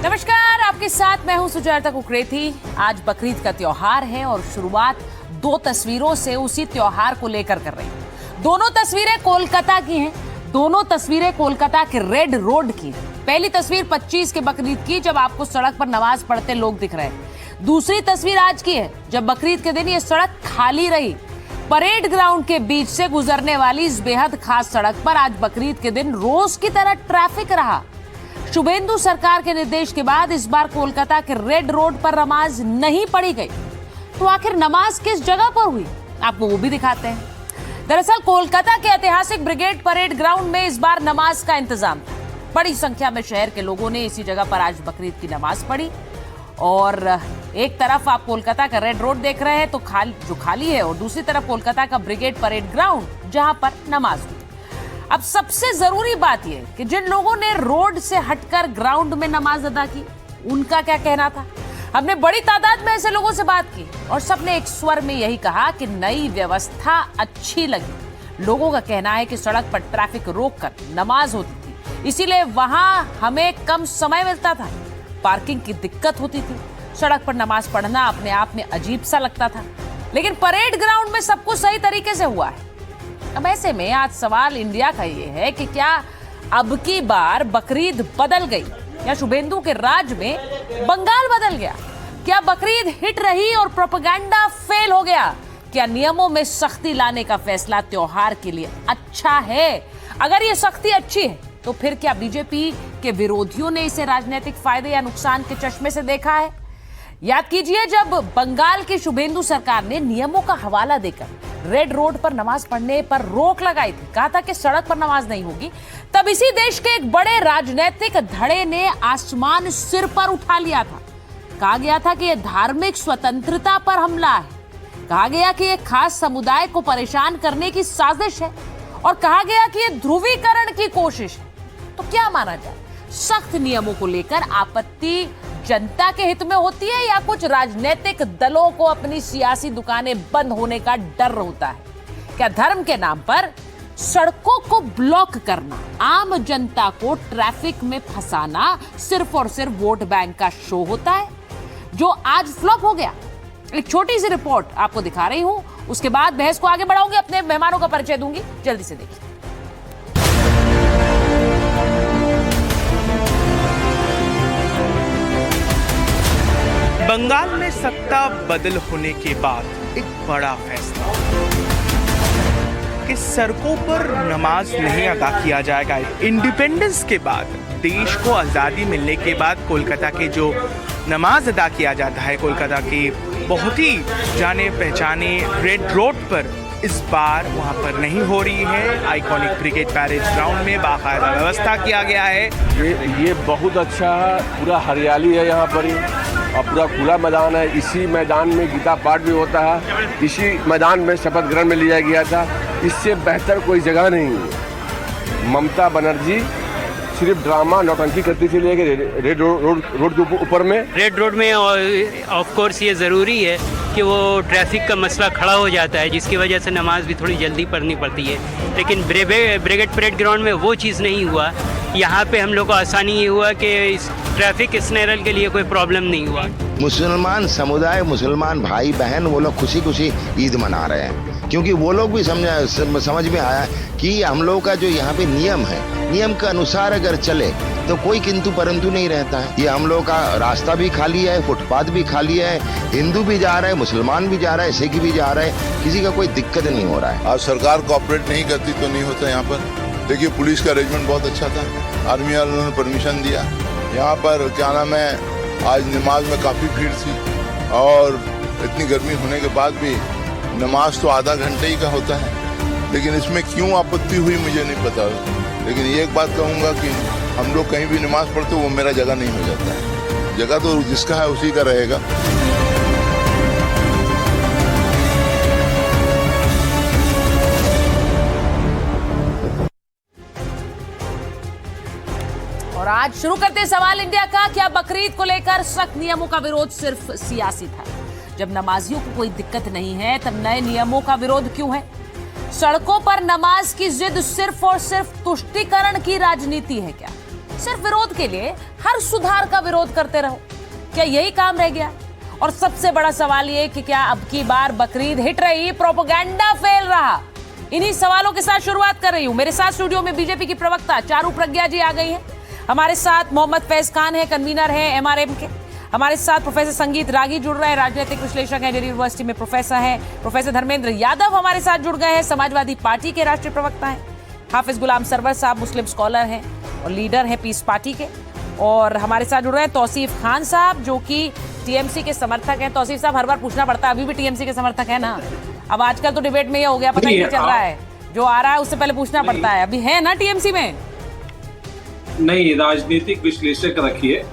नमस्कार, आपके साथ मैं हूं सुजाता कुकरेती। आज बकरीद का त्योहार है और शुरुआत दो तस्वीरों से उसी त्योहार को लेकर कर रही हूं। दोनों तस्वीरें कोलकाता की हैं। दोनों तस्वीरें कोलकाता के रेड रोड की। पहली तस्वीर 25 के बकरीद की, जब आपको सड़क पर नमाज पढ़ते लोग दिख रहे हैं। दूसरी तस्वीर आज की है, जब बकरीद के दिन ये सड़क खाली रही। परेड ग्राउंड के बीच से गुजरने वाली इस बेहद खास सड़क पर आज बकरीद के दिन रोज की तरह ट्रैफिक रहा। शुभेंदु सरकार के निर्देश के बाद इस बार कोलकाता के रेड रोड पर नमाज नहीं पढ़ी गई। तो आखिर नमाज किस जगह पर हुई, आपको वो भी दिखाते हैं। दरअसल कोलकाता के ऐतिहासिक ब्रिगेड परेड ग्राउंड में इस बार नमाज का इंतजाम था। बड़ी संख्या में शहर के लोगों ने इसी जगह पर आज बकरीद की नमाज पढ़ी। और एक तरफ आप कोलकाता का रेड रोड देख रहे हैं तो खाली है, और दूसरी तरफ कोलकाता का ब्रिगेड परेड ग्राउंड जहां पर नमाज हुई। अब सबसे जरूरी बात यह कि जिन लोगों ने रोड से हटकर ग्राउंड में नमाज अदा की, उनका क्या कहना था। हमने बड़ी तादाद में ऐसे लोगों से बात की और सबने एक स्वर में यही कहा कि नई व्यवस्था अच्छी लगी। लोगों का कहना है कि सड़क पर ट्रैफिक रोककर नमाज होती थी, इसीलिए वहां हमें कम समय मिलता था। पार्किंग की दिक्कत होती थी। सड़क पर नमाज पढ़ना अपने आप में अजीब सा लगता था, लेकिन परेड ग्राउंड में सब कुछ सही तरीके से हुआ है। अब ऐसे में आज सवाल इंडिया का ये है कि क्या अब की बार बकरीद बदल गई या शुभेंदु के राज में बंगाल बदल गया? क्या बकरीद हिट रही और प्रोपेगेंडा फेल हो गया? क्या नियमों में सख्ती लाने का फैसला त्योहार के लिए अच्छा है? अगर ये सख्ती अच्छी है तो फिर क्या बीजेपी के विरोधियों ने इसे राजनीतिक फायदे या नुकसान के चश्मे से देखा है? याद कीजिए, जब बंगाल की शुभेंदु सरकार ने नियमों का हवाला देकर रेड रोड पर नमाज पढ़ने पर रोक लगाई थी, कहा था कि सड़क पर नमाज नहीं होगी, तब इसी देश के एक बड़े राजनीतिक धड़े ने आसमान सिर पर उठा लिया था। कहा गया था कि यह धार्मिक स्वतंत्रता पर हमला है। कहा गया कि यह खास समुदाय को परेशान करने की साजिश है, और कहा गया कि यह ध्रुवीकरण की कोशिश है। तो क्या माना जाए, सख्त नियमों को लेकर आपत्ति जनता के हित में होती है या कुछ राजनीतिक दलों को अपनी सियासी दुकानें बंद होने का डर होता है? क्या धर्म के नाम पर सड़कों को ब्लॉक करना, आम जनता को ट्रैफिक में फंसाना सिर्फ और सिर्फ वोट बैंक का शो होता है, जो आज फ्लॉप हो गया? एक छोटी सी रिपोर्ट आपको दिखा रही हूं, उसके बाद बहस को आगे बढ़ाऊंगी, अपने मेहमानों का परिचय दूंगी। जल्दी से देखिए। बंगाल में सत्ता बदल होने के बाद एक बड़ा फैसला कि सड़कों पर नमाज नहीं अदा किया जाएगा। इंडिपेंडेंस के बाद, देश को आज़ादी मिलने के बाद कोलकाता के जो नमाज अदा किया जाता है, कोलकाता की बहुत ही जाने पहचाने रेड रोड पर, इस बार वहां पर नहीं हो रही है। आइकॉनिक ब्रिगेड परेड ग्राउंड में बाकायदा व्यवस्था किया गया है। ये बहुत अच्छा है, पूरा हरियाली है यहाँ पर, और पूरा खुला मैदान है। इसी मैदान में गीता पाठ भी होता है, इसी मैदान में शपथ ग्रहण में लिया गया था। इससे बेहतर कोई जगह नहीं है। ममता बनर्जी सिर्फ ड्रामा नौटंकी करती थी, लेकिन रेड रोड के ऊपर में, रेड रोड में ऑफ कोर्स ये ज़रूरी है कि वो ट्रैफिक का मसला खड़ा हो जाता है, जिसकी वजह से नमाज भी थोड़ी जल्दी पढ़नी पड़ती है। लेकिन ब्रिगेड परेड ग्राउंड में वो चीज़ नहीं हुआ। यहाँ पे हम लोग को आसानी ये हुआ कि इस ट्रैफिक स्नेरल के लिए कोई प्रॉब्लम नहीं हुआ। मुसलमान समुदाय, मुसलमान भाई बहन, वो लोग खुशी खुशी ईद मना रहे हैं, क्योंकि वो लोग भी समझ में आया कि हम लोगों का जो यहाँ पे नियम है, नियम के अनुसार अगर चले तो कोई किंतु परंतु नहीं रहता है। ये हम लोग का रास्ता भी खाली है, फुटपाथ भी खाली है, हिंदू भी जा रहा है, मुसलमान भी जा रहा है, सिख भी जा रहा है, किसी का कोई दिक्कत नहीं हो रहा है। आज सरकार कोऑपरेट नहीं करती तो नहीं होता यहाँ पर। देखिए, पुलिस का अरेंजमेंट बहुत अच्छा था, आर्मी वालों ने परमिशन दिया। यहाँ पर क्या नाम है, आज नमाज में काफ़ी भीड़ थी, और इतनी गर्मी होने के बाद भी नमाज तो आधा घंटे ही का होता है। लेकिन इसमें क्यों आपत्ति हुई मुझे नहीं पता। लेकिन ये एक बात कहूँगा कि हम लोग कहीं भी नमाज पढ़ते वो मेरा जगह नहीं हो जाता है। जगह तो जिसका है उसी का रहेगा। और आज शुरू करते हैं सवाल इंडिया का। क्या बकरीद को लेकर सख्त नियमों का विरोध सिर्फ सियासी था? जब नमाजियों को कोई दिक्कत नहीं है तब नए नियमों का विरोध क्यों है? सड़कों पर नमाज की जिद सिर्फ और सिर्फ तुष्टीकरण की राजनीति है क्या? सिर्फ विरोध के लिए हर सुधार का विरोध करते रहो? क्या यही काम रह गया? और सबसे बड़ा सवाल ये कि क्या अब की बार बकरीद हिट रही, प्रोपेगेंडा फेल रहा? इन्हीं सवालों के साथ शुरुआत कर रही हूं। मेरे साथ स्टूडियो में बीजेपी की प्रवक्ता चारू प्रज्ञा जी आ गई हैं। हमारे साथ मोहम्मद फैज खान है, कन्वीनर है एमआरएम के। हमारे साथ प्रोफेसर संगीत रागी जुड़ रहे हैं, राजनीतिक विश्लेषक हैं, दिल्ली यूनिवर्सिटी में प्रोफेसर हैं। प्रोफेसर धर्मेंद्र यादव हमारे साथ जुड़ गए हैं, समाजवादी पार्टी के राष्ट्रीय प्रवक्ता हैं। हाफिज गुलाम सरवर साहब मुस्लिम स्कॉलर हैं और लीडर हैं पीस पार्टी के। और हमारे साथ जुड़ रहे हैं तौसीफ खान साहब, जो कि टीएमसी के समर्थक हैं। तौसीफ साहब, हर बार पूछना पड़ता है, अभी भी टीएमसी के समर्थक है ना? अब आजकल तो डिबेट में ये हो गया, पता ही नहीं चल रहा है, जो आ रहा है उससे पहले पूछना पड़ता है। अभी है ना टीएमसी में? नहीं, राजनीतिक विश्लेषक रखिए।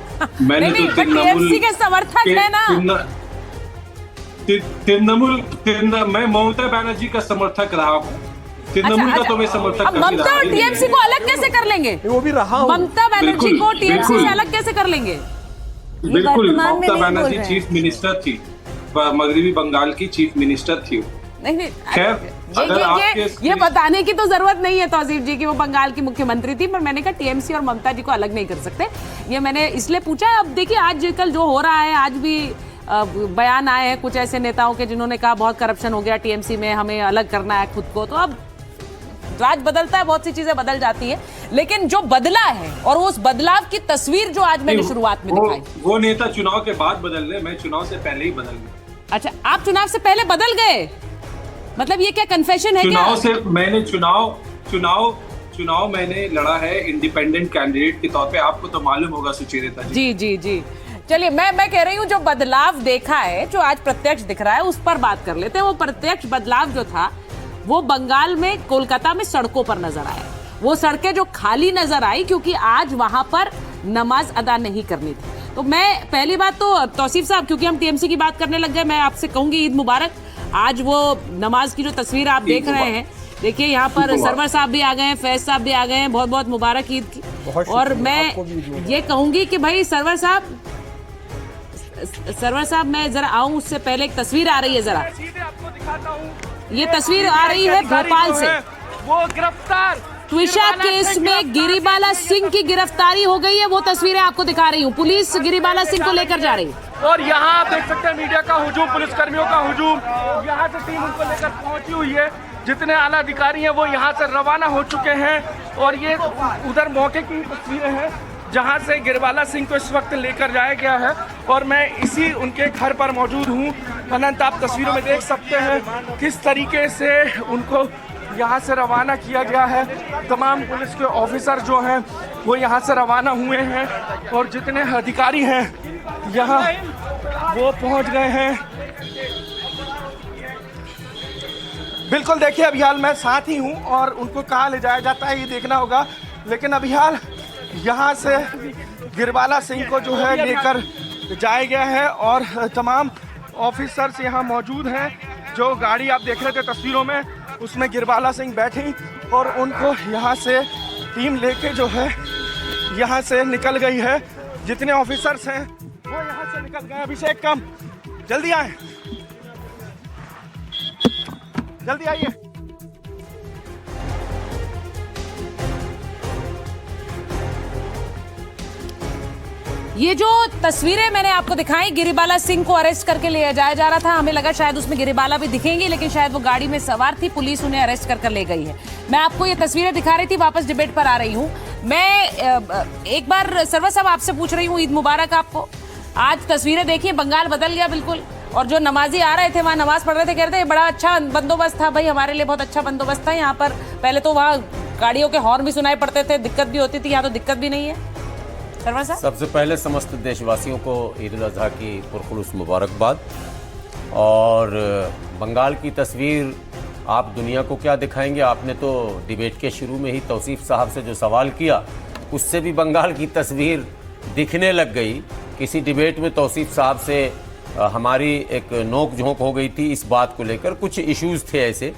मैंने नहीं, तो टीएमसी के समर्थक है ना? मैं ममता बनर्जी का समर्थक रहा हूँ। तृणमूल का तो मैं समर्थक अब ममता और टीएमसी को अलग कैसे कर लेंगे? वो भी रहा हूं। ममता बनर्जी को टीएमसी से अलग कैसे कर लेंगे? बिल्कुल, ममता बनर्जी चीफ मिनिस्टर थी, मगरबी बंगाल की चीफ मिनिस्टर थी। नहीं, खैर, ये बताने की तो जरूरत नहीं है तौसीफ जी की वो बंगाल की मुख्यमंत्री थी, पर मैंने कहा टीएमसी और ममता जी को अलग नहीं कर सकते। ये मैंने इसलिए पूछा। अब देखिए, आज कल जो हो रहा है, आज भी बयान आए हैं कुछ ऐसे नेताओं के जिन्होंने कहा बहुत करप्शन हो गया टीएमसी में, हमें अलग करना है खुद को। तो अब राज बदलता है, बहुत सी चीजें बदल जाती है, लेकिन जो बदला है और उस बदलाव की तस्वीर जो आज मैंने शुरुआत में दिखाई, वो नेता चुनाव के बाद बदल रहे, मैं चुनाव से पहले ही बदल गया। अच्छा, आप चुनाव से पहले बदल गए? मतलब ये क्या कन्फेशन है? चुनाव से मैंने चुनाव मैंने लड़ा है इंडिपेंडेंट कैंडिडेट के तौर पे, आपको तो मालूम होगा सुचेता जी। जी जी जी, चलिए मैं कह रही हूँ जो बदलाव देखा है, जो आज प्रत्यक्ष दिख रहा है, उस पर बात कर लेते हैं। वो प्रत्यक्ष बदलाव जो था वो बंगाल में, कोलकाता में सड़कों पर नजर आया। वो सड़कें जो खाली नजर आई क्योंकि आज वहां पर नमाज अदा नहीं करनी थी। तो मैं पहली बात तो तौसीफ साहब, क्योंकि हम टीएमसी की बात करने लग गए, मैं आपसे कहूंगी ईद मुबारक। आज वो नमाज की जो तस्वीर आप देख रहे हैं, देखिए यहाँ पर सरवर साहब भी आ गए हैं, फैज साहब भी आ गए हैं, बहुत बहुत मुबारक ईद की। और मैं ये कहूंगी कि भाई सरवर साहब मैं जरा आऊं उससे पहले एक तस्वीर आ रही है, जरा ये तस्वीर आ रही है भोपाल से। वो गिरफ्तार ट्विशा केस में गिरिबाला सिंह की गिरफ्तारी हो गई है, वो तस्वीरें आपको दिखा रही हूँ। पुलिस गिरिबाला सिंह को लेकर जा रही है और यहाँ आप देख सकते हैं मीडिया का हुजूम, पुलिसकर्मियों का हुजूम, यहाँ से टीम उनको लेकर पहुंची हुई है। जितने आला अधिकारी हैं वो यहाँ से रवाना हो चुके हैं और ये उधर मौके की तस्वीरें हैं जहाँ से गिरिबाला सिंह को इस वक्त लेकर जाया गया है और मैं इसी उनके घर पर मौजूद हूँ। अनंत, आप तस्वीरों में देख सकते हैं किस तरीके से उनको यहाँ से रवाना किया गया है। तमाम पुलिस के ऑफिसर जो हैं वो यहाँ से रवाना हुए हैं और जितने अधिकारी हैं यहाँ वो पहुँच गए हैं। बिल्कुल, देखिए अभी हाल मैं साथ ही हूँ और उनको कहाँ ले जाया जाता है ये देखना होगा, लेकिन अभी हाल यहाँ से गिरिबाला सिंह को जो है लेकर जाया गया है और तमाम ऑफिसर्स यहाँ मौजूद हैं। जो गाड़ी आप देख रहे थे तस्वीरों में, उसमें गिरिबाला सिंह बैठी और उनको यहाँ से टीम लेके जो है यहाँ से निकल गई है। जितने ऑफिसर्स हैं वो यहाँ से निकल गए। अभिषेक कम, जल्दी आए, जल्दी आइए। ये जो तस्वीरें मैंने आपको दिखाई, गिरिबाला सिंह को अरेस्ट करके ले जाया जा रहा था। हमें लगा शायद उसमें गिरिबाला भी दिखेंगी, लेकिन शायद वो गाड़ी में सवार थी, पुलिस उन्हें अरेस्ट कर ले गई है। मैं आपको ये तस्वीरें दिखा रही थी, वापस डिबेट पर आ रही हूँ। मैं एक बार सरवर साहब आपसे पूछ रही हूँ, ईद मुबारक आपको। आज तस्वीरें देखिए, बंगाल बदल गया बिल्कुल। और जो नमाजी आ रहे थे, वहाँ नमाज पढ़ रहे थे, कह रहे थे बड़ा अच्छा बंदोबस्त था भाई, हमारे लिए बहुत अच्छा बंदोबस्त था यहाँ पर। पहले तो वहाँ गाड़ियों के हॉर्न भी सुनाई पड़ते थे, दिक्कत भी होती थी, यहाँ तो दिक्कत भी नहीं है। सबसे पहले समस्त देशवासियों को ईद उल अजहा की पुरखुलूस मुबारकबाद। और बंगाल की तस्वीर आप दुनिया को क्या दिखाएंगे? आपने तो डिबेट के शुरू में ही तौसीफ साहब से जो सवाल किया, उससे भी बंगाल की तस्वीर दिखने लग गई। किसी डिबेट में तौसीफ साहब से हमारी एक नोक झोंक हो गई थी इस बात को लेकर, कुछ इश्यूज़ थे ऐसे।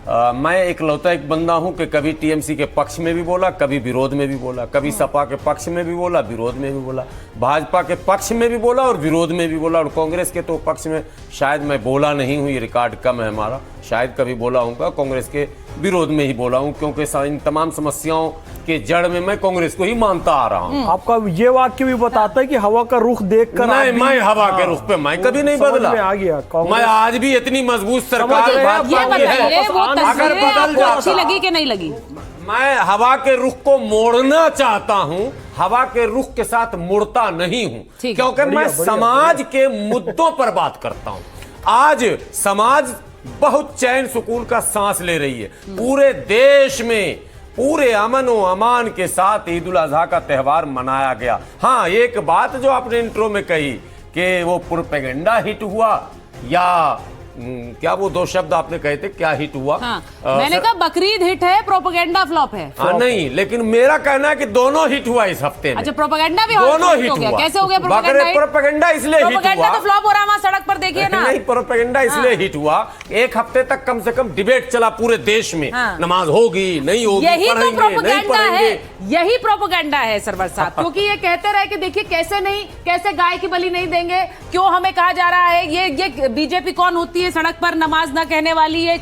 मैं इकलौता एक बंदा हूं कि कभी टीएमसी के पक्ष में भी बोला, कभी विरोध में भी बोला, कभी सपा के पक्ष में भी बोला, विरोध में भी बोला, भाजपा के पक्ष में भी बोला और विरोध में भी बोला, और कांग्रेस के तो पक्ष में शायद मैं बोला नहीं हूं, ये रिकॉर्ड कम है हमारा, शायद कभी बोला हूँगा, कांग्रेस के विरोध में ही बोला हूँ, क्योंकि इन तमाम समस्याओं के जड़ में मैं कांग्रेस को ही मानता आ रहा हूँ। आपका ये वाक्य भी बताता है कि हवा का रुख देखकर नहीं, मैं हवा के रुख पे मैं कभी नहीं बदला, आ गया। मैं आज भी इतनी मजबूत सरकार ये बताइए वो अगर तस्वीरें बदल आपको अच्छी जाता, लगी कि नहीं लगी? मैं हवा के रुख को मोड़ना चाहता हूं, हवा के रुख के साथ मुड़ता नहीं हूं, क्योंकि मैं समाज के मुद्दों पर बात करता हूं। आज समाज बहुत चैन सुकून का सांस ले रही है, पूरे देश में पूरे अमन व अमान के साथ ईद उल अजहा का त्यौहार मनाया गया। हाँ, एक बात जो आपने इंट्रो में कही कि वो प्रोपेगेंडा हिट हुआ या क्या वो दो शब्द आपने कहे थे, क्या हिट हुआ? हाँ, मैंने कहा बकरीद हिट है, प्रोपेगेंडा फ्लॉप है। हाँ नहीं, लेकिन मेरा कहना है कि दोनों हिट हुआ इस हफ्ते में। अच्छा, प्रोपेगेंडा भी दोनों हिट हो गया। हुआ। कैसे हो गया प्रोपेगेंडा? प्रोपेगेंडा इसलिए हिट हुआ, तो फ्लॉप हो रहा है वहां सड़क पर, देखिए ना। नहीं, प्रोपेगेंडा इसलिए हिट हुआ, एक हफ्ते तक कम से कम डिबेट चला पूरे देश में, नमाज होगी नहीं होगी, यही तो प्रोपेगेंडा है, यही प्रोपेगेंडा है सरवर साहब, क्योंकि ये कहते रहे कि देखिए कैसे गाय की बलि नहीं देंगे, क्यों हमें कहा जा रहा है ये बीजेपी कौन होती है सड़क पर नमाज ना कहने वाली है,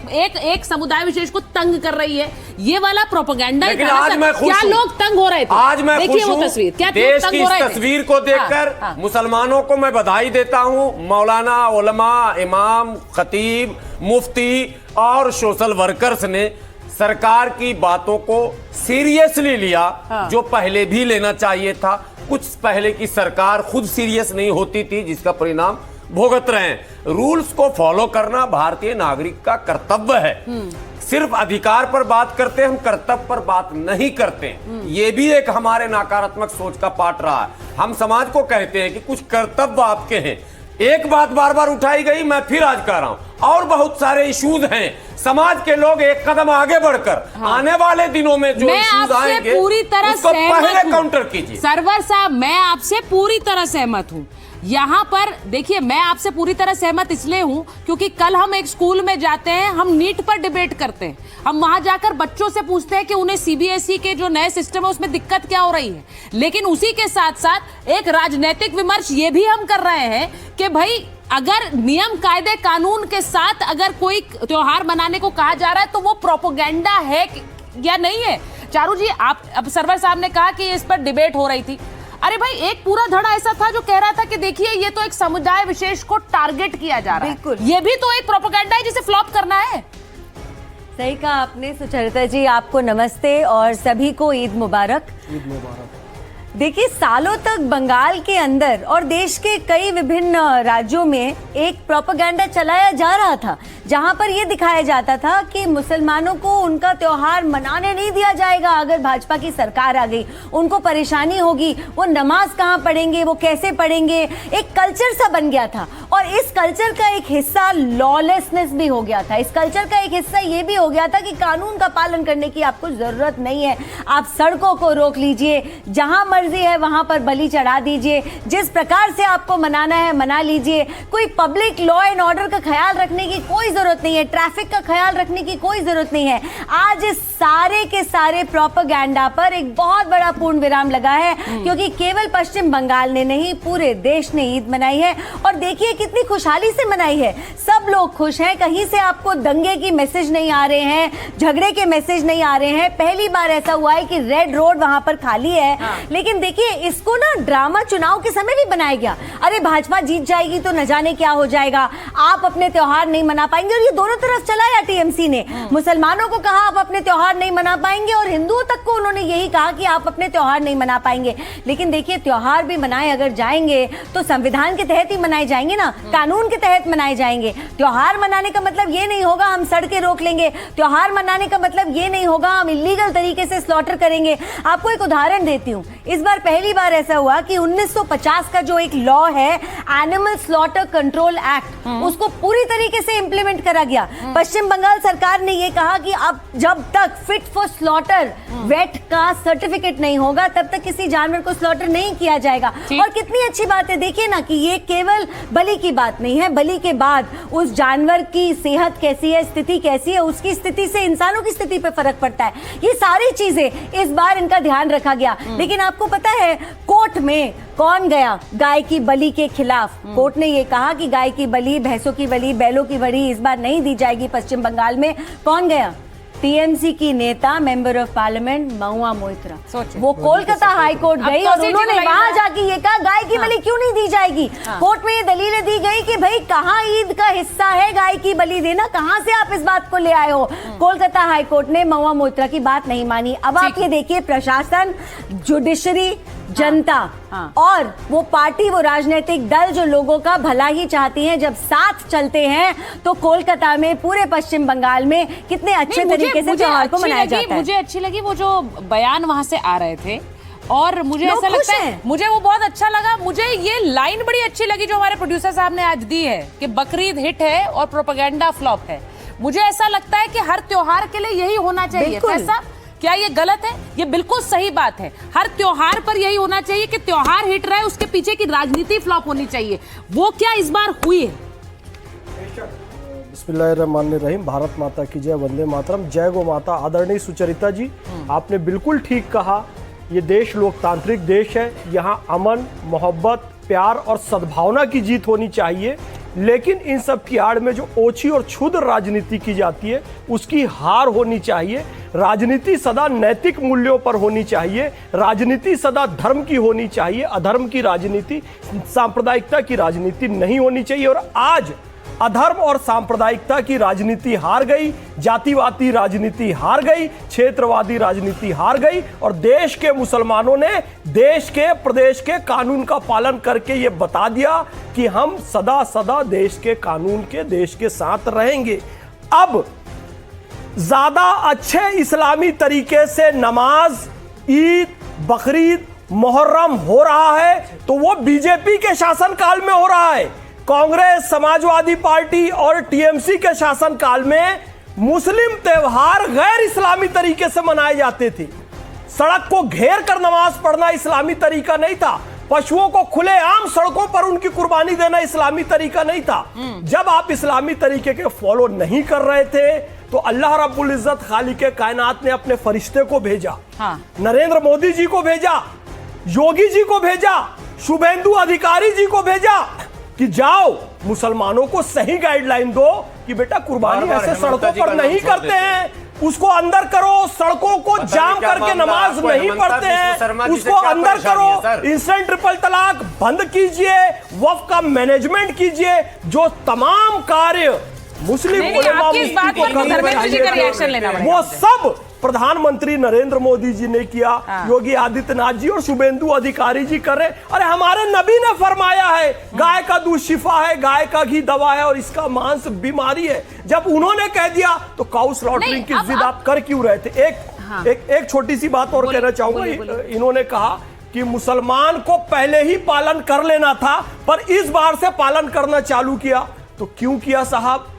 एक समुदाय विशेष को तंग कर रही है, ये वाला प्रोपेगेंडा। लेकिन आज मैं खुश क्या हूं, लोग तंग हो रहे थे? आज मैं खुश देखिए वो हूं, तस्वीर, क्या देश की इस तस्वीर को देखकर मुसलमानों को मैं बधाई देता हूं। मौलाना, उलमा, इमाम, खतीब, मुफ्ती और सोशल वर्कर्स ने सरकार की बातों को सीरियसली लिया, जो पहले भी लेना चाहिए था। कुछ पहले की सरकार खुद सीरियस नहीं होती थी, जिसका परिणाम भुगत रहे हैं। रूल्स को फॉलो करना भारतीय नागरिक का कर्तव्य है। सिर्फ अधिकार पर बात करते हैं, हम कर्तव्य पर बात नहीं करते। ये भी एक हमारे नकारात्मक सोच का पार्ट रहा है। हम समाज को कहते हैं कि कुछ कर्तव्य आपके हैं। एक बात बार बार उठाई गई, मैं फिर आज कह रहा हूं, और बहुत सारे इश्यूज हैं। समाज के लोग एक कदम आगे बढ़कर आने वाले दिनों में जो इश्यूज आएंगे पूरी तरह उसको पहले काउंटर कीजिए। सरवर साहब, मैं आपसे पूरी तरह सहमत हूं। यहाँ पर देखिए, मैं आपसे पूरी तरह सहमत इसलिए हूं क्योंकि कल हम एक स्कूल में जाते हैं, हम नीट पर डिबेट करते हैं, हम वहां जाकर बच्चों से पूछते हैं कि उन्हें सीबीएसई के जो नए सिस्टम है उसमें दिक्कत क्या हो रही है। लेकिन उसी के साथ साथ एक राजनीतिक विमर्श ये भी हम कर रहे हैं कि भाई अगर नियम कायदे कानून के साथ अगर कोई त्योहार मनाने को कहा जा रहा है तो वो प्रोपेगेंडा है या नहीं है। चारू जी, आप अब सरवर साहब ने कहा कि इस पर डिबेट हो रही थी। अरे भाई, एक पूरा धड़ा ऐसा था जो कह रहा था कि देखिए ये तो एक समुदाय विशेष को टारगेट किया जा रहा है, ये भी तो एक प्रोपेगेंडा है जिसे फ्लॉप करना है। सही कहा आपने सुचरिता जी, आपको नमस्ते और सभी को ईद मुबारक। ईद मुबारक। देखिए, सालों तक बंगाल के अंदर और देश के कई विभिन्न राज्यों में एक प्रोपेगेंडा चलाया जा रहा था, जहां पर यह दिखाया जाता था कि मुसलमानों को उनका त्योहार मनाने नहीं दिया जाएगा अगर भाजपा की सरकार आ गई, उनको परेशानी होगी, वो नमाज कहां पढ़ेंगे, वो कैसे पढ़ेंगे। एक कल्चर सा बन गया था और इस कल्चर का एक हिस्सा लॉलेसनेस भी हो गया था। इस कल्चर का एक हिस्सा ये भी हो गया था कि कानून का पालन करने की आपको जरूरत नहीं है, आप सड़कों को रोक लीजिए, जहां मर्जी है वहां पर बलि चढ़ा दीजिए, जिस प्रकार से आपको मनाना है मना लीजिए। कोई पब्लिक लॉ एंड ऑर्डर का ख्याल रखने की कोई जरूरत नहीं है, ट्रैफिक का ख्याल रखने की कोई जरूरत नहीं है। आज इस सारे के सारे प्रोपेगेंडा पर एक बहुत बड़ा पूर्ण विराम लगा है, क्योंकि केवल पश्चिम बंगाल ने नहीं, पूरे देश ने ईद मनाई है और देखिए कितनी खुशहाली से मनाई है। सब लोग खुश हैं, कहीं से आपको दंगे की मैसेज नहीं आ रहे हैं, झगड़े के मैसेज नहीं आ रहे हैं। पहली बार ऐसा हुआ है कि रेड रोड वहां पर खाली है। लेकिन देखिए, इसको ना ड्रामा चुनाव के समय भी बनाया गया। अरे भाजपा जीत जाएगी तो न जाने क्या हो जाएगा, आप अपने त्योहार नहीं मना पाएंगे, और ये दोनों तरफ चलाया टीएमसी ने। मुसलमानों को कहा आप अपने त्योहार नहीं मना पाएंगे और हिंदुओं तक को उन्होंने यही कहा कि आप अपने त्योहार नहीं मना पाएंगे। लेकिन देखिए, त्योहार भी मनाए अगर जाएंगे तो संविधान के तहत ही मनाए जाएंगे ना, कानून के तहत मनाए जाएंगे। त्योहार मनाने का मतलब ये नहीं होगा हम सड़कें रोक लेंगे, त्योहार मनाने का मतलब ये नहीं होगा हम इलीगल तरीके से स्लॉटर करेंगे। आपको एक उदाहरण देती हूँ, इस बार पहली बार ऐसा हुआ कि 1950 का जो एक लॉ है एनिमल स्लॉटर कंट्रोल एक्ट, उसको पूरी तरीके से इंप्लीमेंट करा गया। पश्चिम बंगाल सरकार ने यह कहा कि अब जब तक फिट फॉर स्लॉटर वेट का सर्टिफिकेट नहीं होगा तब तक किसी जानवर को स्लॉटर नहीं किया जाएगा। और कितनी अच्छी बात है, देखिए ना कि ये केवल बलि की बात नहीं है, बलि के बाद उस जानवर की सेहत कैसी है, स्थिति कैसी है, उसकी स्थिति से इंसानों की स्थिति पे फर्क पड़ता है। ये सारी चीजें इस बार इनका ध्यान रखा गया। लेकिन आपको पता है कोर्ट में कौन गया गाय की बलि के खिलाफ? कोर्ट ने ये कहा कि गाय की बलि, भैंसों की बलि, बैलों की बलि इस बार नहीं दी जाएगी पश्चिम बंगाल में। कौन गया? टीएमसी की नेता, member of parliament Mahua Moitra. वो कोलकाता हाई कोर्ट गई और उन्होंने वहां जाके ये कहा गाय की बलि क्यों नहीं दी जाएगी। कोर्ट में ये दलीलें दी गई कि भाई कहां ईद का हिस्सा है गाय की बलि देना, कहां से आप इस बात को ले आए हो। कोलकाता हाई कोर्ट ने महुआ मोइत्रा की बात नहीं मानी। अब आप ये देखिए, प्रशासन, जुडिशरी, जनता और वो पार्टी, वो राजनीतिक दल जो लोगों का भला ही चाहती हैं, जब साथ चलते हैं तो कोलकाता में, पूरे पश्चिम बंगाल में कितने अच्छे तरीके से त्योहार को मनाया जाता है। मुझे अच्छी लगी वो जो बयान वहां से आ रहे थे और मुझे ऐसा लगता है, मुझे वो बहुत अच्छा लगा। मुझे ये लाइन बड़ी अच्छी लगी जो हमारे प्रोड्यूसर साहब ने आज दी है कि बकरीद हिट है और प्रोपेगेंडा फ्लॉप है। मुझे ऐसा लगता है कि हर त्योहार के लिए यही होना चाहिए। ऐसा क्या ये गलत है? ये बिल्कुल सही बात है। हर त्योहार पर यही होना चाहिए कि त्योहार हिट रहा है, उसके पीछे की राजनीति फ्लॉप होनी चाहिए। वो क्या इस बार हुई है? बिस्मिल्लाहिर्रहमानिर्रहीम। भारत माता की जय, वंदे मातरम, जय गो माता। आदरणीय सुचरिता जी, आपने बिल्कुल ठीक कहा। ये देश लोकतांत्रिक देश है, यहाँ अमन, मोहब्बत, प्यार और सद्भावना की जीत होनी चाहिए। लेकिन इन सब की आड़ में जो ओछी और क्षुद्र राजनीति की जाती है उसकी हार होनी चाहिए। राजनीति सदा नैतिक मूल्यों पर होनी चाहिए, राजनीति सदा धर्म की होनी चाहिए। अधर्म की राजनीति, सांप्रदायिकता की राजनीति नहीं होनी चाहिए। और आज अधर्म और सांप्रदायिकता की राजनीति हार गई, जातिवादी राजनीति हार गई, क्षेत्रवादी राजनीति हार गई और देश के मुसलमानों ने देश के, प्रदेश के कानून का पालन करके ये बता दिया कि हम सदा सदा देश के कानून के, देश के साथ रहेंगे। अब ज्यादा अच्छे इस्लामी तरीके से नमाज, ईद, बकरीद, मुहर्रम हो रहा है तो वो बीजेपी के शासनकाल में हो रहा है। कांग्रेस, समाजवादी पार्टी और टीएमसी के शासनकाल में मुस्लिम त्योहार गैर इस्लामी तरीके से मनाए जाते थे। सड़क को घेर कर नमाज पढ़ना इस्लामी तरीका नहीं था। पशुओं को खुलेआम सड़कों पर उनकी कुर्बानी देना इस्लामी तरीका नहीं था। जब आप इस्लामी तरीके के फॉलो नहीं कर रहे थे तो अल्लाह रब्बुल इज्जत खालिके कायनात ने अपने फरिश्ते को भेजा। नरेंद्र मोदी जी को भेजा, योगी जी को भेजा, शुभेंदु अधिकारी जी को भेजा कि जाओ मुसलमानों को सही गाइडलाइन दो कि बेटा कुर्बानी ऐसे सड़कों पर नहीं करते हैं, उसको अंदर करो। सड़कों को जाम करके नमाज नहीं पढ़ते हैं, उसको अंदर करो। इंस्टेंट ट्रिपल तलाक बंद कीजिए, वक्फ का मैनेजमेंट कीजिए। जो तमाम कार्य मुस्लिम उलेमा वो सब प्रधानमंत्री नरेंद्र मोदी जी ने किया, योगी आदित्यनाथ जी और शुभेंदु अधिकारी जी कर रहे। अरे हमारे नबी ने फरमाया है गाय का दूध शिफा है, गाय का घी दवा है और इसका मांस बीमारी है। जब उन्होंने कह दिया तो काउ स्लॉटरिंग की जिद आप कर क्यों रहे थे? एक छोटी सी बात और कहना चाहूंगा। इन्होंने कहा कि मुसलमान को पहले ही पालन कर लेना था पर इस बार से पालन करना चालू किया। तो क्यों किया साहब?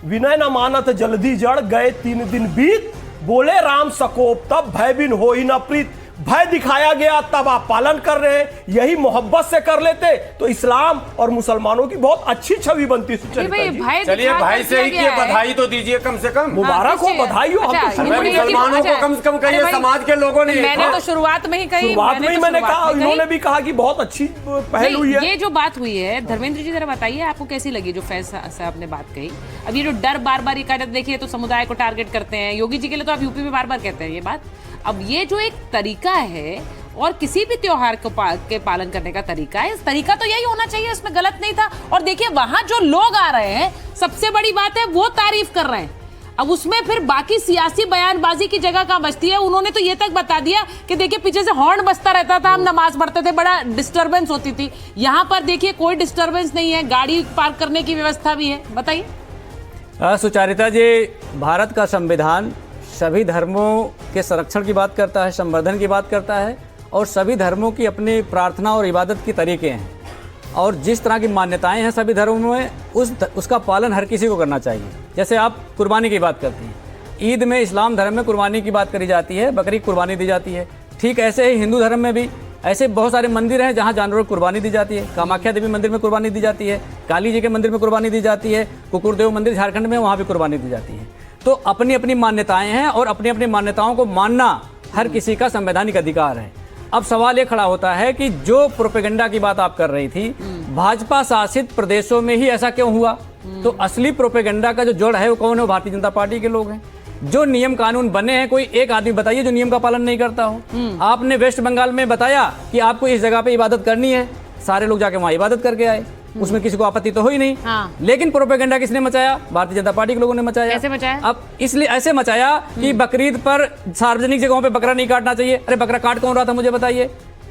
विनय न मानत जल्दी जड़, गए 3 दिन बीत, बोले राम सकोप तब भय बिन हो ही न प्रीत। भय दिखाया गया तब आप पालन कर रहे हैं। यही मोहब्बत से कर लेते तो इस्लाम और मुसलमानों की बहुत अच्छी छवि बनती। चलिए भाई से ही कि बधाई तो दीजिए, कम से कम मुबारक हो, बधाई हो। मुसलमानों को कम से कम कहिए, समाज के लोगों ने। मैंने तो शुरुआत में ही कही, मैंने कहा, इन्होंने भी कहा कि बहुत अच्छी पहल हुई है। ये जो बात हुई है, धर्मेंद्र जी जरा बताइए आपको कैसी लगी जो फैज साहब ने बात कही। अब ये जो डर बार बार ये देखिए तो समुदाय को टारगेट करते हैं, योगी जी के लिए तो आप यूपी में बार बार कहते हैं ये बात। अब ये जो एक तरीका है और किसी भी त्योहार को के पालन करने का तरीका है, इस तरीका तो यही होना चाहिए, इसमें गलत नहीं था। और देखिए वहां जो लोग आ रहे हैं, सबसे बड़ी बात है वो तारीफ कर रहे हैं। अब उसमें फिर बाकी सियासी बयानबाजी की जगह कहां बचती है? उन्होंने तो ये तक बता दिया कि देखिए पीछे से हॉर्न बजता रहता था, हम नमाज पढ़ते थे, बड़ा डिस्टरबेंस होती थी। यहाँ पर देखिए कोई डिस्टरबेंस नहीं है, गाड़ी पार्क करने की व्यवस्था भी है। बताइए। सुचारिता जी, भारत का संविधान सभी धर्मों के संरक्षण की बात करता है, संवर्धन की बात करता है और सभी धर्मों की अपनी प्रार्थना और इबादत के तरीके हैं, और जिस तरह की मान्यताएं हैं सभी धर्मों में उसका पालन हर किसी को करना चाहिए। जैसे आप कुर्बानी की बात करती हैं, ईद में इस्लाम धर्म में कुर्बानी की बात करी जाती है, बकरी कुर्बानी दी जाती है। ठीक ऐसे ही हिंदू धर्म में भी ऐसे बहुत सारे मंदिर हैं जहाँ जानवरों को कुर्बानी दी जाती है। कामाख्या देवी मंदिर में कुर्बानी दी जाती है, काली जी के मंदिर में कुर्बानी दी जाती है, कुकुरदेव मंदिर झारखंड में वहाँ भी कुर्बानी दी जाती है। तो अपनी अपनी मान्यताएं हैं और अपनी अपनी मान्यताओं को मानना हर किसी का संवैधानिक अधिकार है। अब सवाल ये खड़ा होता है कि जो प्रोपेगेंडा की बात आप कर रही थी, भाजपा शासित प्रदेशों में ही ऐसा क्यों हुआ? तो असली प्रोपेगेंडा का जो जड़ है वो कौन है? वो भारतीय जनता पार्टी के लोग हैं। जो नियम कानून बने हैं, कोई एक आदमी बताइए जो नियम का पालन नहीं करता हो। आपने वेस्ट बंगाल में बताया कि आपको इस जगह पे इबादत करनी है, सारे लोग जाके वहां इबादत करके आए, उसमें किसी को आपत्ति तो हुई नहीं। लेकिन प्रोपेगेंडा किसने मचाया? भारतीय जनता पार्टी के लोगों ने मचाया। कैसे मचाया? अब इसलिए ऐसे मचाया कि बकरीद पर सार्वजनिक जगहों पे बकरा नहीं काटना चाहिए। अरे बकरा काट कौन रहा था, मुझे बताइए।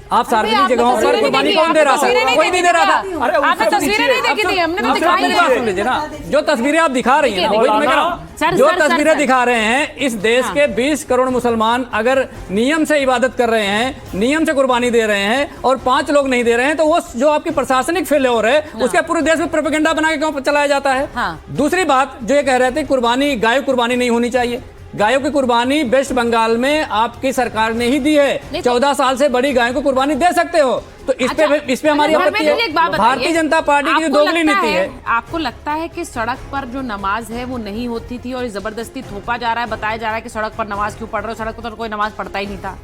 आप सार्वजनिक जगहों पर कुर्बानी कौन दे रहा था? कोई नहीं दे रहा था। अरे आपने तस्वीरें नहीं देखी थी, हमने तो दिखाई मेरी बात सुन लीजिए ना, जो तस्वीरें आप दिखा रही हैं, वही तो मैं कह रहा हूं, जो तस्वीरें दिखा रहे हैं, इस देश के 20 करोड़ मुसलमान अगर नियम से इबादत कर रहे हैं, नियम से कुर्बानी दे रहे हैं और 5 लोग नहीं दे रहे हैं, तो वो जो आपकी प्रशासनिक फेल्योर है उसका पूरे देश में प्रोपेगेंडा बना के क्यों चलाया जाता है? दूसरी बात जो ये कह रहे थे, कुर्बानी गाय कुर्बानी नहीं होनी चाहिए। गायों की कुर्बानी वेस्ट बंगाल में आपकी सरकार ने ही दी है। 14 साल से बड़ी गायों को कुर्बानी दे सकते हो, तो इस पे हमारी आपत्ति है। भारतीय जनता पार्टी की जो दोगली नीति है। आपको लगता है कि सड़क पर जो नमाज है वो नहीं होती थी और जबरदस्ती थोपा जा रहा है, बताया जा रहा है कि सड़क पर नमाज क्यों पढ़ रहे हो? सड़क पर तो कोई नमाज पढ़ता ही नहीं था,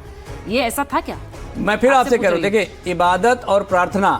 ये ऐसा था क्या? मैं फिर आपसे कह रहा हूँ, देखिए, इबादत और प्रार्थना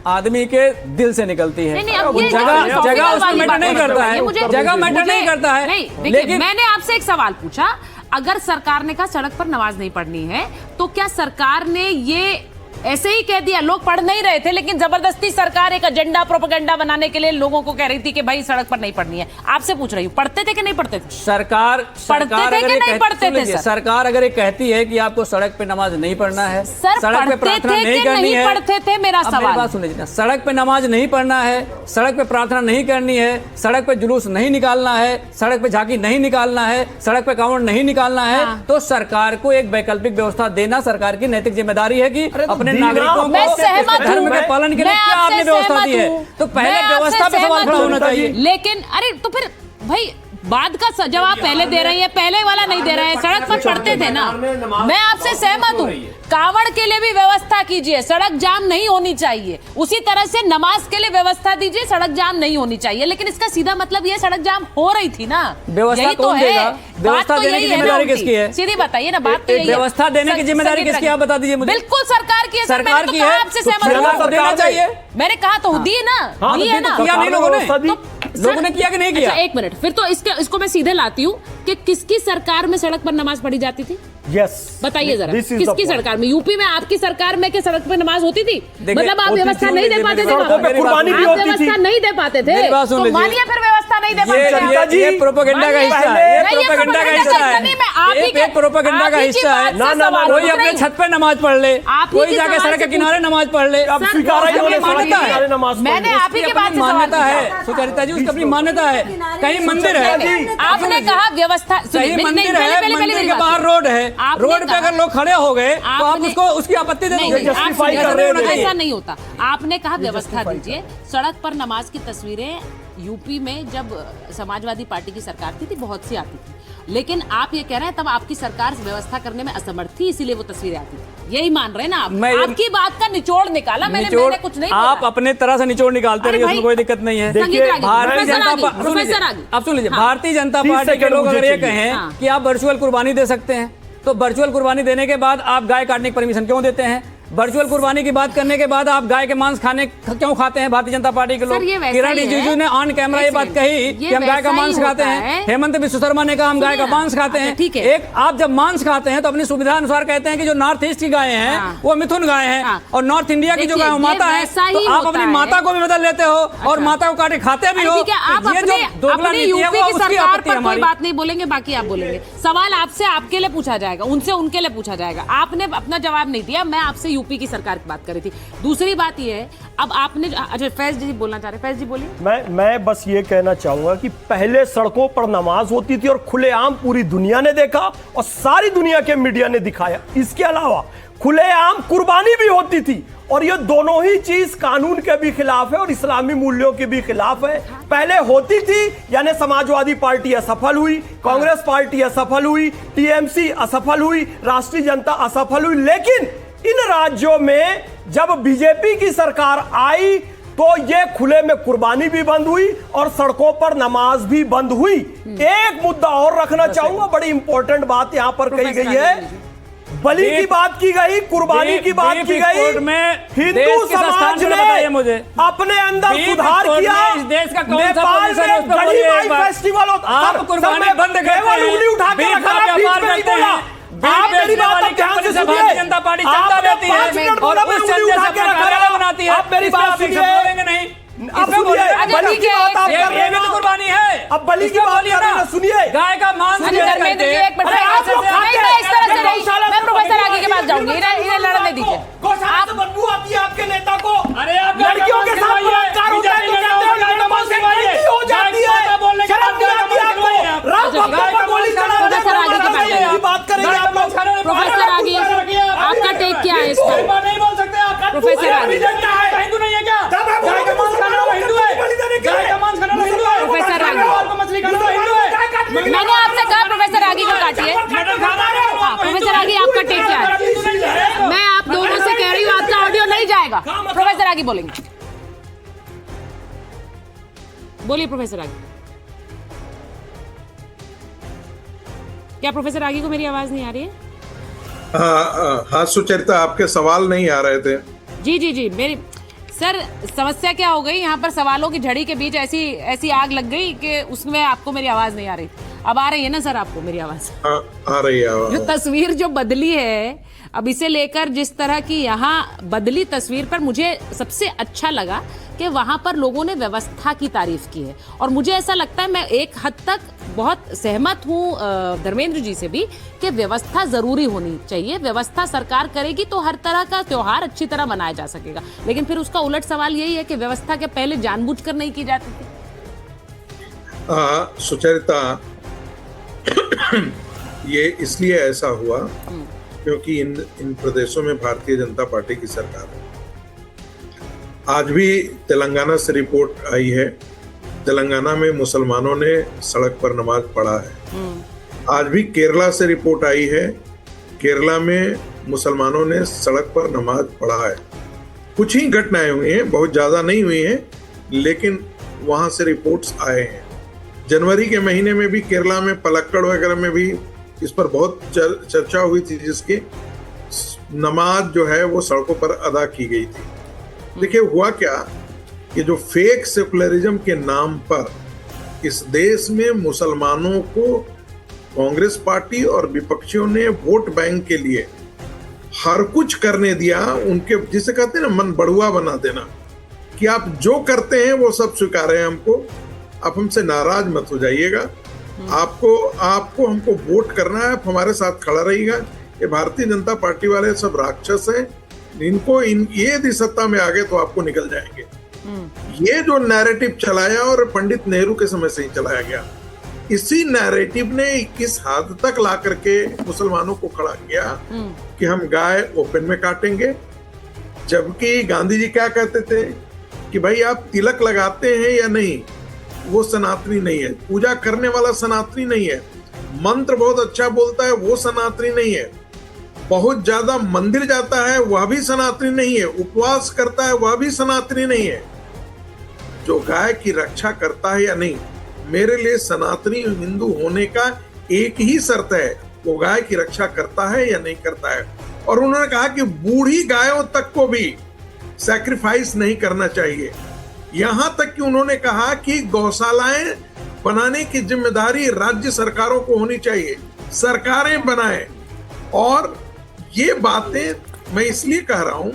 आदमी के दिल से निकलती है। जगह उसमें मैटर नहीं करता है, जगह मैटर नहीं करता है। लेकिन मैंने आपसे एक सवाल पूछा, अगर सरकार ने कहा सड़क पर नमाज नहीं पढ़नी है, तो क्या सरकार ने ये ऐसे ही कह दिया? लोग पढ़ नहीं रहे थे, लेकिन जबरदस्ती सरकार एक एजेंडा प्रोपेगेंडा बनाने के लिए लोगों को कह रही थी कि भाई सड़क पर नहीं पढ़नी है। आपसे पूछ रही हूँ, पढ़ते थे कि नहीं पढ़ते थे? सरकार पढ़ते थे कि नहीं पढ़ते थे? सरकार अगर ये कहती है कि आपको सड़क पे नमाज नहीं पढ़ना है, सर, सड़क पे प्रार्थना नहीं करनी है, पढ़ते थे? मेरा सवाल बात सुन लीजिए, सड़क पे नमाज नहीं पढ़ना है, सड़क पे प्रार्थना नहीं करनी है, सड़क पे जुलूस नहीं निकालना है, सड़क पे झांकी नहीं निकालना है, सड़क पे कांवड़ नहीं निकालना है, तो सरकार को एक वैकल्पिक व्यवस्था देना सरकार की नैतिक जिम्मेदारी है कि अपने नागरिकों को धर्म के पालन के लिए क्या आपने व्यवस्था दी है? तो पहले व्यवस्था पे सवाल खड़ा होना चाहिए। लेकिन अरे तो फिर भाई बाद का जवाब पहले दे रही है, पहले वाला नहीं दे रहे हैं। सड़क पर पढ़ते थे ना, मैं आपसे सहमत हूँ। कावड़ के लिए भी व्यवस्था कीजिए, सड़क जाम नहीं होनी चाहिए। उसी तरह से नमाज के लिए व्यवस्था दीजिए, सड़क जाम नहीं होनी चाहिए। लेकिन इसका सीधा मतलब ये सड़क जाम हो रही थी ना, व्यवस्था कौन देगा? व्यवस्था देने की जिम्मेदारी किसकी है? सीधी बताइए ना, बात तो यही है। व्यवस्था देने की जिम्मेदारी किसकी है, आप बता दीजिए मुझे। बिल्कुल सरकार की है। सरकार की है, आपसे सहमत हूं, देना चाहिए। मैंने कहा तो दी ना, दी है ना। किया नहीं लोगों ने किया कि नहीं किया? एक मिनट, फिर तो इसको मैं सीधे लाती हूँ कि किसकी सरकार में सड़क पर नमाज पढ़ी जाती थी? यस, बताइए जरा, किसकी सरकार में? यूपी में आपकी सरकार में क्या सड़क पे नमाज होती थी? मतलब आप व्यवस्था नहीं दे पाते थे? कुर्बानी भी होती थी, व्यवस्था नहीं दे पाते थे, तो मानिए फिर व्यवस्था नहीं दे पाते थे। ये प्रोपेगेंडा का हिस्सा है, ये प्रोपेगेंडा का हिस्सा है, ये प्रोपेगेंडा का हिस्सा है। कोई अपने छत पे नमाज पढ़ ले, कोई जाके सड़क के किनारे नमाज पढ़ ले, मान्यता है। मैंने आप ही की बात से मान्यता है सुचरिता जी, उसकी अपनी मान्यता है। कहीं मंदिर है, आपने कहा व्यवस्था सही मंदिर है, मंदिर के बाहर रोड है, रोड पे अगर लोग खड़े हो गए तो आप उसको उसकी आपत्ति दे दोगे? ऐसा नहीं होता। आपने कहा व्यवस्था दीजिए। सड़क पर नमाज की तस्वीरें यूपी में जब समाजवादी पार्टी की सरकार थी बहुत सी आती थी, लेकिन आप ये कह रहे हैं तब आपकी सरकार व्यवस्था करने में असमर्थ थी, इसीलिए वो तस्वीरें आती थी। यही मान रहे हैं ना आप? आपकी बात का निचोड़ निकाला मैंने कुछ नहीं। आप अपने तरह से निचोड़ निकालते रहिए, उसमें कोई दिक्कत नहीं है। भारतीय जनता पार्टी, अब सुन लीजिए, भारतीय जनता पार्टी के लोग अगर ये कहें कि आप वर्चुअल कुर्बानी दे सकते हैं, तो वर्चुअल कुर्बानी देने के बाद आप गाय काटने की परमिशन क्यों देते हैं? वर्चुअल कुर्बानी की बात करने के बाद आप गाय के मांस क्यों खाते हैं भारतीय जनता पार्टी के लोग? किरण रिजिजू ने ऑन कैमरा ये बात कही कि हम गाय का मांस खाते हैं। हेमंत बिस्व शर्मा ने कहा हम गाय का मांस खाते हैं। एक आप जब मांस खाते हैं तो अपनी सुविधा अनुसार कहते हैं कि जो नॉर्थ ईस्ट की गायें हैं वो मिथुन गाय हैं और नॉर्थ इंडिया की जो गाय वो माता है, तो आप अपनी माता को भी बदल लेते हो और माता को काटे खाते भी हो। ये जो दोगला नीति है वो उसकी आपत्ति है। कोई बात नहीं बोलेंगे, बाकी आप बोलेंगे। सवाल आपसे आपके लिए पूछा जाएगा, उनसे उनके लिए पूछा जाएगा। आपने अपना जवाब नहीं दिया, मैं आपसे यूपी की सरकार की बात कर रही थी। दूसरी बात ये है, अब आपने अच्छा फैज जी बोलना चाह रहे, फैज जी बोलिए। मैं बस ये कहना चाहूंगा कि पहले सड़कों पर नमाज होती थी और खुलेआम पूरी दुनिया ने देखा और सारी दुनिया के मीडिया ने दिखाया। इसके अलावा खुलेआम कुर्बानी भी होती थी और ये दोनों ही चीज कानून के भी खिलाफ है और इस्लामी मूल्यों के भी खिलाफ है। पहले होती थी, यानी समाजवादी पार्टी असफल हुई, कांग्रेस पार्टी असफल हुई, टीएमसी असफल हुई, राष्ट्रीय जनता असफल हुई, लेकिन इन राज्यों में जब बीजेपी की सरकार आई तो ये खुले में कुर्बानी भी बंद हुई और सड़कों पर नमाज भी बंद हुई। एक मुद्दा और रखना चाहूंगा, बड़ी इंपॉर्टेंट बात यहां पर कही गई है, बलि की बात की गई, कुर्बानी की बात की गई। हिंदू समाज ने मुझे अपने अंदर सुधार किया। इस देश का कौन सा नेपाल में गली माई फेस्टिवल होता, आप कुर्बानी बंद करते हैं, उंगली उठा के रखा, बीच में नहीं बोला। आप मेरी बात ध्यान से सुनिए। भारतीय जनता पार्टी चलता रहती है और उस चलते से अपना कार्यालय बनाती है। आप मेरी बात सुनिए, बोलेंगे नहीं। अब सुनिए, बलि की बात आप कर रहे हैं, कुर्बानी है। अब बलि की बात कर रहे हैं, सुनिए। गाय का मांस धर्मेंद्र जी एक मिनट, इस तरह से नहीं, मैं प्रोफेसर आगे के पास जाऊंगी, इन्हें लड़ने दीजिए। आप बदबू आती है आपके नेता को, अरे आप लड़कियों के साथ बलात्कार होता है तो कहते हो नमाज से गलती हो जाती है, शर्म नहीं आती आपको, राम भक्तों पर गोली चला रहे हैं, की बात करेंगे आप लोग। प्रोफेसर आगे आपका टेक क्या है इस पर? नहीं बोल सकते आप, प्रोफेसर आगे हिंदू नहीं है क्या? गाय का मांस खाने वाला हिंदू है, गाय का मांस खाने वाला हिंदू है, प्रोफेसर आगे मछली खाने वाला हिंदू है। मैंने आपसे कहा प्रोफेसर आगे को काटिए। प्रोफेसर आगे आपका टेक क्या है? मैं आप दोनों से कह रही हूँ, आपका ऑडियो नहीं जाएगा। प्रोफेसर आगे बोलेंगे, बोलिए प्रोफेसर आगे। क्या प्रोफेसर आगे को मेरी आवाज नहीं आ रही है? हाँ सुचरिता, आपके सवाल नहीं आ रहे थे। जी मेरी सर समस्या क्या हो गई, यहाँ पर सवालों की झड़ी के बीच ऐसी आग लग गई कि उसमें आपको मेरी आवाज नहीं आ रही। अब आ रही है ना सर आपको मेरी आवाज? आ रही है आवाज। जो तस्वीर जो बदली है, अब इसे लेकर जिस तरह की यहाँ बदली तस्वीर पर मुझे सबसे अच्छा लगा कि वहां पर लोगों ने व्यवस्था की तारीफ की है। और मुझे ऐसा लगता है, मैं एक हद तक बहुत सहमत हूँ धर्मेंद्र जी से भी, कि व्यवस्था जरूरी होनी चाहिए। व्यवस्था सरकार करेगी तो हर तरह का त्योहार अच्छी तरह मनाया जा सकेगा। लेकिन फिर उसका उलट सवाल यही है कि व्यवस्था के पहले जानबूझकर नहीं की जाती थी। सुचरिता, ये इसलिए ऐसा हुआ क्योंकि इन प्रदेशों में भारतीय जनता पार्टी की सरकार है। आज भी तेलंगाना से रिपोर्ट आई है, तेलंगाना में मुसलमानों ने सड़क पर नमाज पढ़ा है। आज भी केरला से रिपोर्ट आई है, केरला में मुसलमानों ने सड़क पर नमाज पढ़ा है। कुछ ही घटनाएं हुई हैं, बहुत ज़्यादा नहीं हुई हैं, लेकिन वहाँ से रिपोर्ट्स आए हैं। जनवरी के महीने में भी केरला में पलक्कड़ वगैरह में भी इस पर बहुत चर्चा हुई थी, जिसकी नमाज जो है वो सड़कों पर अदा की गई थी। देखिए हुआ क्या कि जो फेक सेकुलरिज्म के नाम पर इस देश में मुसलमानों को कांग्रेस पार्टी और विपक्षियों ने वोट बैंक के लिए हर कुछ करने दिया। उनके जिसे कहते हैं ना, मन बढ़ुआ बना देना, कि आप जो करते हैं वो सब स्वीकार है हमको, आप हमसे नाराज मत हो जाइएगा, आपको हमको वोट करना है, आप हमारे साथ खड़ा रहिएगा। ये भारतीय जनता पार्टी वाले सब राक्षस हैं, इनको ये यदि सत्ता में आ गए तो आपको निकल जाएंगे। ये जो नैरेटिव चलाया, और पंडित नेहरू के समय से ही चलाया गया, इसी नैरेटिव ने इस हद तक ला करके मुसलमानों को खड़ा किया कि हम गाय ओपन में काटेंगे। जबकि गांधी जी क्या कहते थे कि भाई आप तिलक लगाते हैं या नहीं, वो सनातनी नहीं है। पूजा करने वाला सनातनी नहीं है। मंत्र बहुत अच्छा बोलता है, वो सनातनी नहीं है। बहुत ज्यादा मंदिर जाता है, वह भी सनातनी नहीं है। उपवास करता है, वह भी सनातनी नहीं है। जो गाय की रक्षा करता है या नहीं, मेरे लिए सनातनी हिंदू होने का एक ही शर्त है, वो गाय की रक्षा करता है या नहीं करता है। और उन्होंने कहा कि बूढ़ी गायों तक को भी सैक्रिफाइस नहीं करना चाहिए। यहां तक कि उन्होंने कहा कि गौशालाएं बनाने की जिम्मेदारी राज्य सरकारों को होनी चाहिए, सरकारें बनाएं। और ये बातें मैं इसलिए कह रहा हूं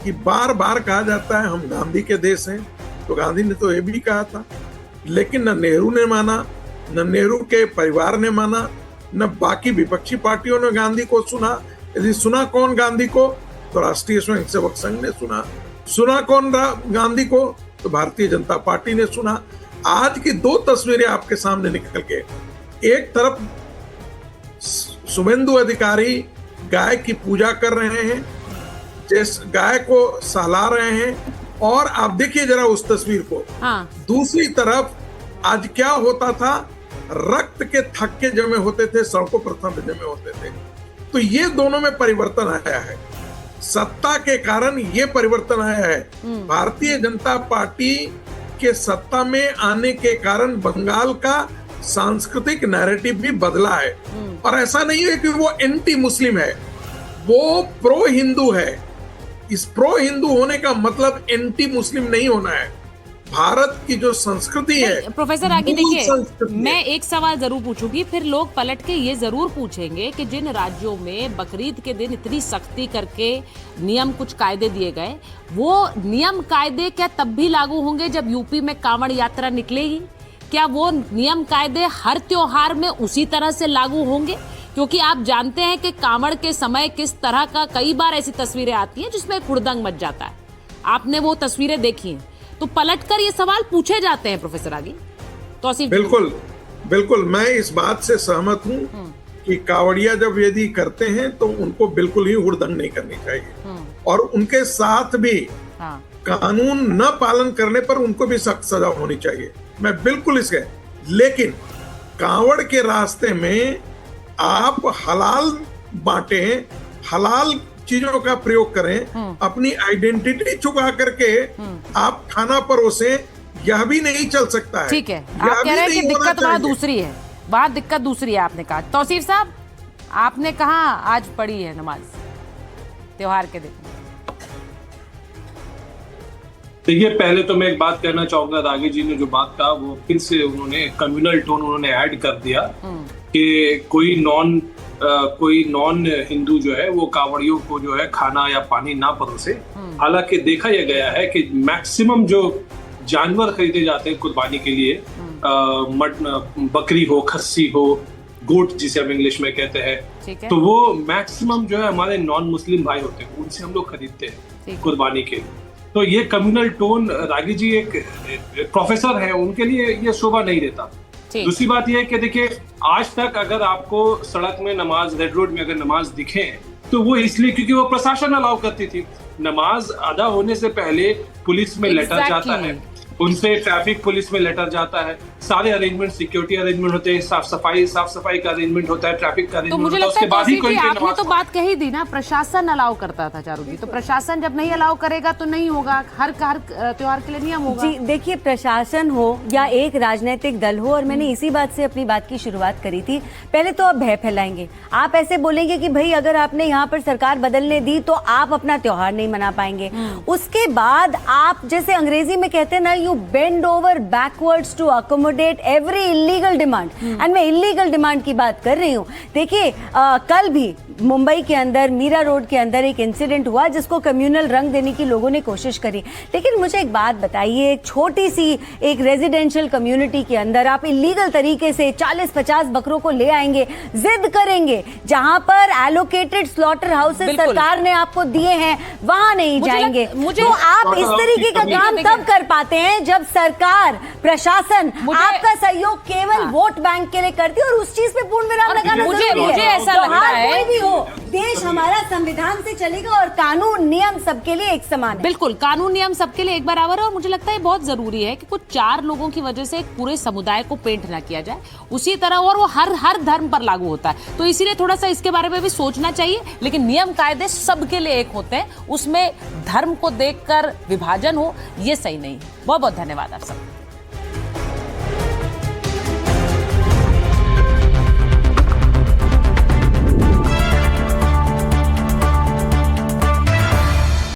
कि बार बार कहा जाता है हम गांधी के देश हैं, तो गांधी ने तो ये भी कहा था, लेकिन न नेहरू ने माना, न नेहरू के परिवार ने माना, न बाकी विपक्षी पार्टियों ने गांधी को सुना। यदि सुना कौन गांधी को, तो राष्ट्रीय स्वयंसेवक संघ ने सुना कौन गांधी को, तो भारतीय जनता पार्टी ने सुना। आज की दो तस्वीरें आपके सामने निकल के, एक तरफ शुभेंदु अधिकारी गाय की पूजा कर रहे हैं, जिस गाय को सहला रहे हैं, और आप देखिए जरा उस तस्वीर को। दूसरी तरफ आज क्या होता था, रक्त के थक्के जमे होते थे, सड़कों पर जमे होते थे। तो ये दोनों में परिवर्तन आया है, सत्ता के कारण ये परिवर्तन आया है। भारतीय जनता पार्टी के सत्ता में आने के कारण बंगाल का सांस्कृतिक नैरेटिव भी बदला है। और ऐसा नहीं है कि वो एंटी मुस्लिम है, वो प्रो हिंदू है। इस प्रो हिंदू होने का मतलब एंटी मुस्लिम नहीं होना है। भारत की जो संस्कृति है, प्रोफेसर आगे देखिए, मैं एक सवाल जरूर पूछूंगी, फिर लोग पलट के ये जरूर पूछेंगे कि जिन राज्यों में बकरीद के दिन इतनी सख्ती करके नियम कुछ कायदे दिए गए, वो नियम कायदे क्या तब भी लागू होंगे जब यूपी में कांवड़ यात्रा निकलेगी? क्या वो नियम कायदे हर त्योहार में उसी तरह से लागू होंगे? क्योंकि आप जानते हैं कि कांवड़ के समय किस तरह का, कई बार ऐसी तस्वीरें आती हैं जिसमें हुड़दंग मच जाता है। आपने वो तस्वीरें देखी हैं, तो पलटकर ये सवाल पूछे जाते हैं प्रोफेसर आगी। तो बिल्कुल बिल्कुल मैं इस बात से सहमत हूँ कि कांवड़िया जब यदि करते हैं तो उनको बिल्कुल ही हुड़दंग नहीं करनी चाहिए, और उनके साथ भी कानून न पालन करने पर उनको भी सख्त सजा होनी चाहिए। मैं बिल्कुल इसके, लेकिन कांवड़ के रास्ते में आप हलाल बांटें, हलाल चीजों का प्रयोग करें, अपनी आइडेंटिटी छुपा करके आप खाना परोसें, यह भी नहीं चल सकता है। ठीक है, आप कह रहे हैं कि दिक्कत वहाँ दूसरी है, वहाँ दिक्कत दूसरी है। आपने कहा, तौसीफ साहब आपने कहा आज पढ़ी है नमाज त्योहार के दिन। देखिए, पहले तो मैं एक बात कहना चाहूंगा, रागी जी ने जो बात कहा वो फिर से उन्होंने कम्युनल टोन उन्होंने ऐड कर दिया कि कोई नॉन हिंदू जो है वो कांवड़ियों को जो है खाना या पानी ना परोसे। हालांकि देखा यह गया है कि मैक्सिमम जो जानवर खरीदे जाते हैं कुर्बानी के लिए, बकरी हो, खस्सी हो, गोट जिसे हम इंग्लिश में कहते हैं, तो वो मैक्सिमम जो है हमारे नॉन मुस्लिम भाई होते हैं, उनसे हम लोग खरीदते हैं कुर्बानी के लिए। तो ये कम्युनल टोन, रागी जी एक प्रोफेसर है, उनके लिए ये शोभा नहीं देता। दूसरी बात यह है कि देखिए, आज तक अगर आपको सड़क में नमाज, रेड रोड में अगर नमाज दिखे तो वो इसलिए क्योंकि वो प्रशासन अलाउ करती थी। नमाज अदा होने से पहले पुलिस में लेटर जाता है, उनसे ट्रैफिक पुलिस में लेटर जाता है, सारे अरेंजमेंट, सिक्योरिटी अरेंजमेंट होते हैं, साफ सफाई का अरेंजमेंट होता है, ट्रैफिक का अरेंजमेंट होता है। उसके बाद ही कोई आपने तो बात कही दी ना, प्रशासन अलाउ करता था चारू जी, तो प्रशासन जब नहीं अलाउ करेगा तो नहीं होगा, हर त्योहार के लिए नियम होगा। जी देखिए, प्रशासन हो या एक राजनीतिक दल हो, और मैंने इसी बात से अपनी बात की शुरुआत करी थी, पहले तो आप भय फैलाएंगे, आप ऐसे बोलेंगे कि भाई अगर आपने यहाँ पर सरकार बदलने दी तो आप अपना त्योहार नहीं मना पाएंगे। उसके बाद आप जैसे अंग्रेजी में कहते हैं ना, you bend over backwards to accommodate every illegal demand, and मैं इलीगल डिमांड की बात कर रही हूँ। देखिए, कल भी मुंबई के अंदर मीरा रोड के अंदर एक इंसिडेंट हुआ जिसको कम्युनल रंग देने की लोगों ने कोशिश करी, लेकिन मुझे एक बात बताइए, एक छोटी सी एक रेजिडेंशियल कम्युनिटी के अंदर आप इलीगल तरीके से 40-50 बकरों को ले आएंगे, जिद करेंगे, जहां पर एलोकेटेड स्लॉटर हाउसेस सरकार ने आपको दिए हैं वहां नहीं जाएंगे। तो आप इस तरीके का काम तब कर पाते हैं जब सरकार, प्रशासन आपका सहयोग केवल वोट बैंक के लिए करती है, और उस चीज पे पूर्ण विराम लगाना जरूरी है। मुझे ऐसा लगता है कोई भी हो, देश हमारा संविधान से चलेगा और कानून नियम सबके लिए एक समान है। बिल्कुल, कानून नियम सबके लिए एक बराबर है, और मुझे लगता है बहुत जरूरी है कि कुछ 4 लोगों की वजह से एक पूरे समुदाय को पेंट ना किया जाए उसी तरह, और वो हर धर्म पर लागू होता है। तो इसीलिए थोड़ा सा इसके बारे में भी सोचना चाहिए, लेकिन नियम कायदे सबके लिए एक होते हैं, उसमें धर्म को देखकर विभाजन हो, ये सही नहीं है। बहुत बहुत धन्यवाद आप सब।